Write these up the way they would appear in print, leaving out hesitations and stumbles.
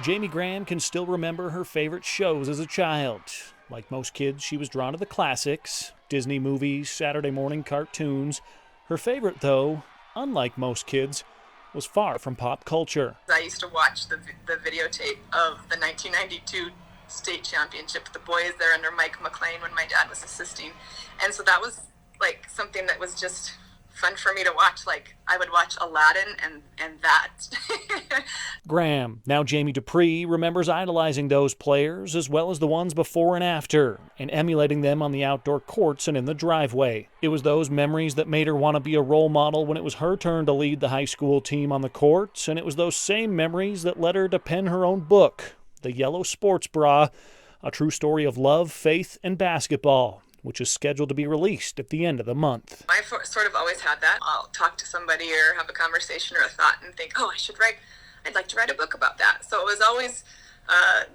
Jamie Graham can still remember her favorite shows as a child. Like most kids, she was drawn to the classics, Disney movies, Saturday morning cartoons. Her favorite, though, unlike most kids, was far from pop culture. I used to watch the videotape of the 1992 state championship. The boys there under Mike McLean when my dad was assisting. And so that was like something that was just fun for me to watch. Like I would watch Aladdin and that. Graham, now Jamie Duprey, remembers idolizing those players as well as the ones before and after, and emulating them on the outdoor courts and in the driveway. It was those memories that made her want to be a role model when it was her turn to lead the high school team on the court, and it was those same memories that led her to pen her own book, The Yellow Sports Bra, a true story of love, faith, and basketball, which is scheduled to be released at the end of the month. I sort of always had that. I'll talk to somebody or have a conversation or a thought and think, oh, I'd like to write a book about that. So it was always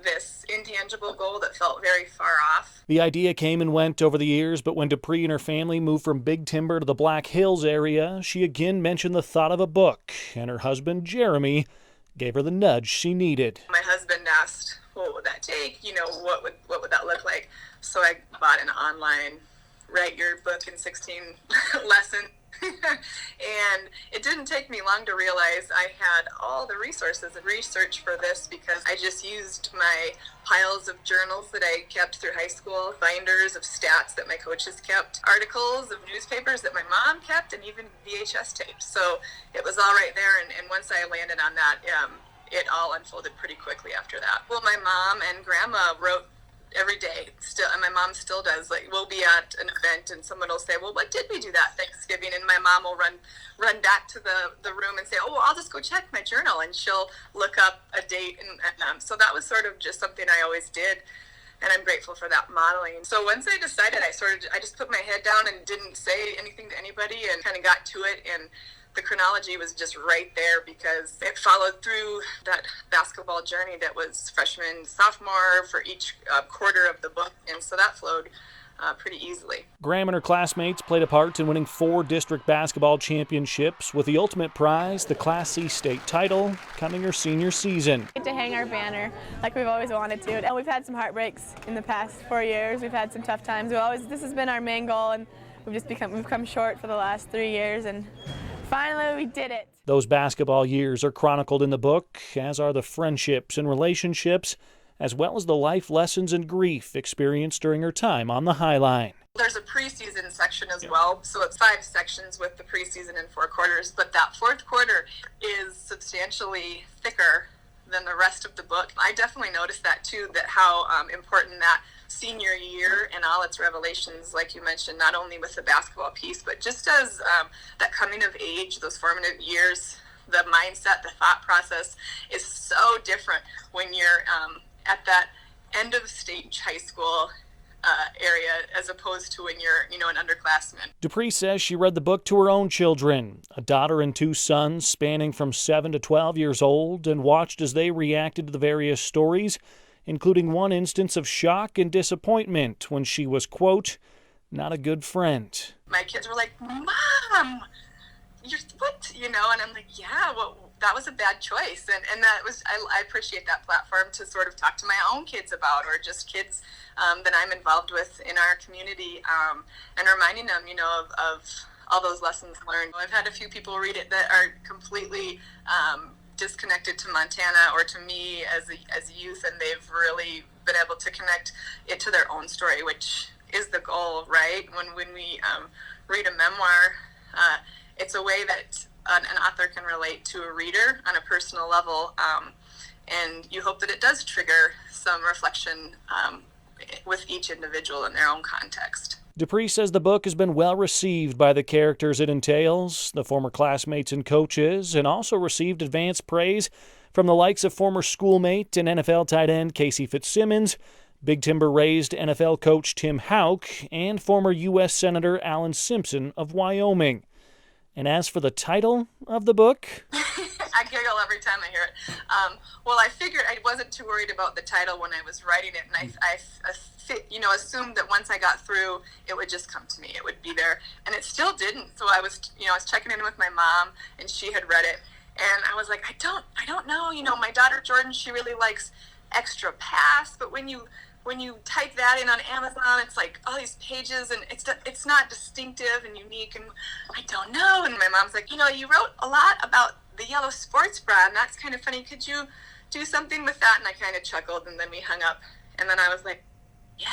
this intangible goal that felt very far off. The idea came and went over the years, but when Duprey and her family moved from Big Timber to the Black Hills area, she again mentioned the thought of a book, and her husband, Jeremy, gave her the nudge she needed. My husband asked, what would that take? What would that look like? So I bought an online write your book in 16 lesson. And it didn't take me long to realize I had all the resources and research for this because I just used my piles of journals that I kept through high school, binders of stats that my coaches kept, articles of newspapers that my mom kept, and even VHS tapes. So it was all right there. And once I landed on that, it all unfolded pretty quickly after that. Well, my mom and grandma wrote every day still, and my mom still does. Like we'll be at an event and someone will say, well, what did we do that Thanksgiving? And my mom will run back to the room and say, oh, well, I'll just go check my journal, and she'll look up a date and so that was sort of just something I always did, and I'm grateful for that modeling. So once I decided, I just put my head down and didn't say anything to anybody and kind of got to it, and the chronology was just right there because it followed through that basketball journey that was freshman, sophomore for each quarter of the book, and so that flowed pretty easily. Graham and her classmates played a part in winning 4 district basketball championships, with the ultimate prize, the Class C state title, coming her senior season. To hang our banner like we've always wanted to, and we've had some heartbreaks in the past 4 years. We've had some tough times. This has been our main goal, and we've come short for the last 3 years, and finally, we did it. Those basketball years are chronicled in the book, as are the friendships and relationships, as well as the life lessons and grief experienced during her time on the High Line. There's a preseason section as well, so it's 5 sections with the preseason and 4 quarters, but that 4th quarter is substantially thicker than the rest of the book. I definitely noticed that too, that how important that senior year and all its revelations, like you mentioned, not only with the basketball piece, but just as that coming of age, those formative years, the mindset, the thought process is so different when you're at that end of stage high school area as opposed to when you're an underclassman. Duprey says she read the book to her own children, a daughter and 2 sons spanning from 7 to 12 years old, and watched as they reacted to the various stories, including one instance of shock and disappointment when she was, quote, not a good friend. My kids were like, Mom, you're what? And I'm like, yeah, well, that was a bad choice. And that was, I appreciate that platform to sort of talk to my own kids about, or just kids that I'm involved with in our community, and reminding them, of all those lessons learned. I've had a few people read it that are completely disconnected to Montana or to me as a youth, and they've really been able to connect it to their own story, which is the goal, right? When we read a memoir, it's a way that an author can relate to a reader on a personal level, and you hope that it does trigger some reflection with each individual in their own context. Duprey says the book has been well received by the characters it entails, the former classmates and coaches, and also received advanced praise from the likes of former schoolmate and NFL tight end Casey Fitzsimmons, Big Timber-raised NFL coach Tim Houck, and former U.S. Senator Alan Simpson of Wyoming. And as for the title of the book, I giggle every time I hear it. Well, I figured I wasn't too worried about the title when I was writing it, and I assumed that once I got through, it would just come to me. It would be there, and it still didn't. So I was checking in with my mom, and she had read it, And I was like, I don't know. You know, my daughter Jordan, she really likes extra pass, but when you type that in on Amazon, it's like all these pages, and it's not distinctive and unique, and I don't know. And my mom's like, you know, you wrote a lot about the yellow sports bra, and that's kind of funny. Could you do something with that? And I kind of chuckled, and then we hung up. And then I was like, yeah,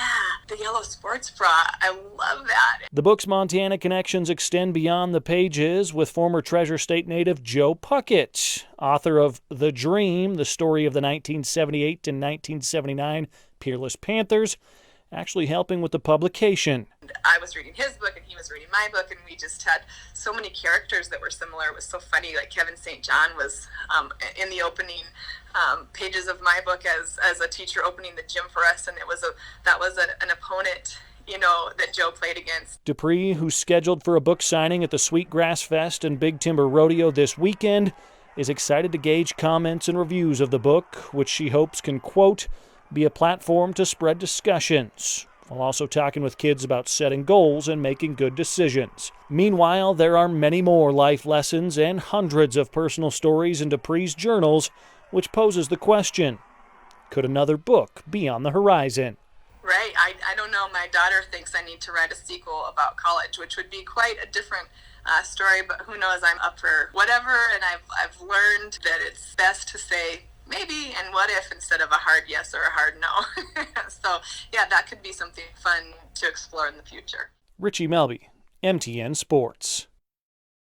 the yellow sports bra. I love that. The book's Montana connections extend beyond the pages, with former Treasure State native Joe Puckett, author of The Dream, the story of the 1978 and 1979 Peerless Panthers, actually helping with the publication. I was reading his book, and he was reading my book, and we just had so many characters that were similar. It was so funny. Like Kevin St. John was in the opening pages of my book as a teacher opening the gym for us, and that was an opponent, you know, that Joe played against. Duprey, who's scheduled for a book signing at the Sweetgrass Fest and Big Timber Rodeo this weekend, is excited to gauge comments and reviews of the book, which she hopes can, quote, be a platform to spread discussions, while also talking with kids about setting goals and making good decisions. Meanwhile, there are many more life lessons and hundreds of personal stories in Duprey's journals, which poses the question, could another book be on the horizon? Right. I don't know. My daughter thinks I need to write a sequel about college, which would be quite a different story, but who knows? I'm up for whatever, and I've learned that it's best to say maybe and what if instead of a hard yes or a hard no. So, yeah, that could be something fun to explore in the future. Richie Melby, MTN Sports.